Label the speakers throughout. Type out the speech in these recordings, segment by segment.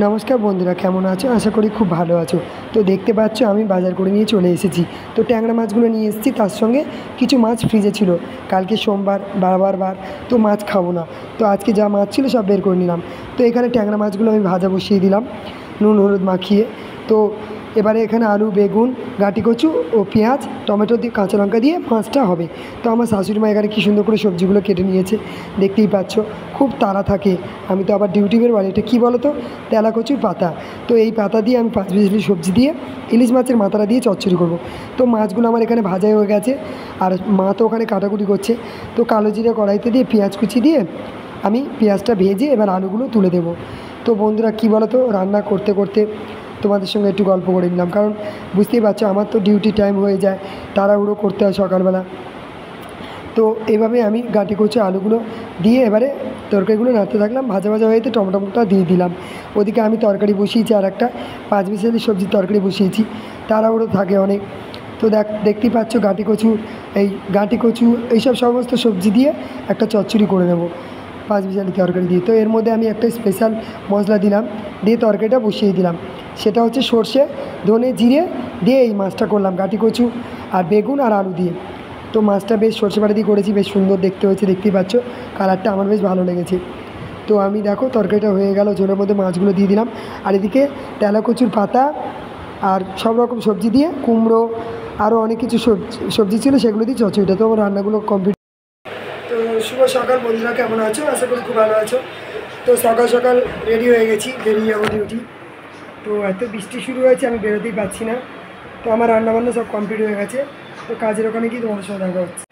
Speaker 1: নমস্কার বন্ধুরা, কেমন আছো? আশা করি খুব ভালো আছো। তো দেখতে পাচ্ছ আমি বাজার করে নিয়ে চলে এসেছি। তো ট্যাংরা মাছগুলো নিয়ে এসেছি, তার সঙ্গে কিছু মাছ ফ্রিজে ছিল। কালকে সোমবার, বারবার বার, তো মাছ খাবো না। তো আজকে যা মাছ ছিল সব বের করে নিলাম। তো এখানে ট্যাংরা মাছগুলো আমি ভাজা বসিয়ে দিলাম নুন হলুদ মাখিয়ে। তো এবারে এখানে আলু, বেগুন, গাঁটি কচু ও পেঁয়াজ, টমেটো দিয়ে, কাঁচা লঙ্কা দিয়ে মাছটা হবে। তো আমার শাশুড়ি মা এখানে কী সুন্দর করে সবজিগুলো কেটে নিয়েছে, দেখতেই পাচ্ছ। খুব তাড়া থাকে, আমি তো আবার ডিউটি বের বাড়ি। এটা কী বলো তো, তেলা কচুর পাতা। তো এই পাতা দিয়ে আমি 5 বিশলি সবজি দিয়ে ইলিশ মাছের মাথাটা দিয়ে চচ্চড়ি করব। তো মাছগুলো আমার এখানে ভাজাই হয়ে গেছে, আর মা তো ওখানে কাটাকুটি করছে। তো কালো জিরে কড়াইতে দিয়ে পেঁয়াজ কুচি দিয়ে আমি পেঁয়াজটা ভেজে এবার আলুগুলো তুলে দেবো। তো বন্ধুরা কী বলো তো, রান্না করতে করতে তোমাদের সঙ্গে একটু গল্প করে নিলাম, কারণ বুঝতেই পারছো আমার তো ডিউটি টাইম হয়ে যায়, তাড়াহুড়ো করতে হয় সকালবেলা। তো এভাবে আমি গাঁটি কচু আলুগুলো দিয়ে এবারে তরকারিগুলো নাড়তে থাকলাম। ভাজা ভাজা হয়ে টমেটোটা দিয়ে দিলাম। ওদিকে আমি তরকারি বসিয়েছি, আর একটা 5 বিশালি সবজির তরকারি বসিয়েছি, তাড়াহুড়ো থাকে অনেক। তো দেখতেই পাচ্ছ গাঁটি কচু এইসব সমস্ত সবজি দিয়ে একটা চচ্চড়ি করে নেব 5 বিশালি তরকারি দিয়ে। তো এর মধ্যে আমি একটা স্পেশাল মশলা দিলাম, দিয়ে তরকারিটা বসিয়ে দিলাম। সেটা হচ্ছে সর্ষে, ধনে, জিরে দিয়ে এই মাছটা করলাম, গাঁটি কচু আর বেগুন আর আলু দিয়ে। তো মাছটা বেশ সর্ষে বাটা দিয়ে করেছি, বেশ সুন্দর দেখতে হয়েছে, দেখতেই পাচ্ছ। কালারটা আমার বেশ ভালো লেগেছে। তো আমি দেখো তরকারিটা হয়ে গেল, ঝোলের মধ্যে মাছগুলো দিয়ে দিলাম। আর এদিকে তেলা কচুর পাতা আর সব রকম সবজি দিয়ে, কুমড়ো, আরও অনেক কিছু সবজি ছিল, সেগুলো দিয়ে চচ্চড়িটা। তো আমার রান্নাগুলো কমপ্লিট। তো শুভ সকাল বন্ধুরা, কেমন আছো? আশা করি খুব ভালো আছো। তো সকাল সকাল রেডি হয়ে গেছি, বেরিয়ে যাবো ডিউটি। তো এত বৃষ্টি শুরু হয়েছে, আমি বেরোতেই পারছি না। তো আমার রান্নাবান্না সব কমপ্লিট হয়ে গেছে। তো কাজের ওখানে গিয়ে তোমাদের সঙ্গে দেখা হচ্ছে।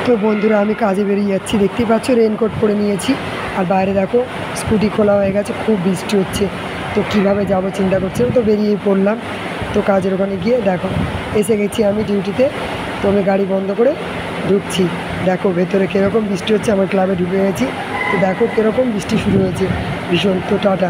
Speaker 1: তো বন্ধুরা আমি কাজে বেরিয়ে যাচ্ছি, দেখতেই পাচ্ছ রেনকোট পরে নিয়েছি। আর বাইরে দেখো স্কুটি খোলা হয়ে গেছে, খুব বৃষ্টি হচ্ছে। তো কীভাবে যাব চিন্তা করছিলাম, তো বেরিয়ে পড়লাম। তো কাজের ওখানে গিয়ে দেখো এসে গেছি আমি ডিউটিতে। তো আমি গাড়ি বন্ধ করে ঢুকছি। দেখো ভেতরে কীরকম বৃষ্টি হচ্ছে, আমার ক্লাবে ঢুকে গেছি। তো দেখো কীরকম বৃষ্টি শুরু হয়েছে, ভীষণ। তো টাটা।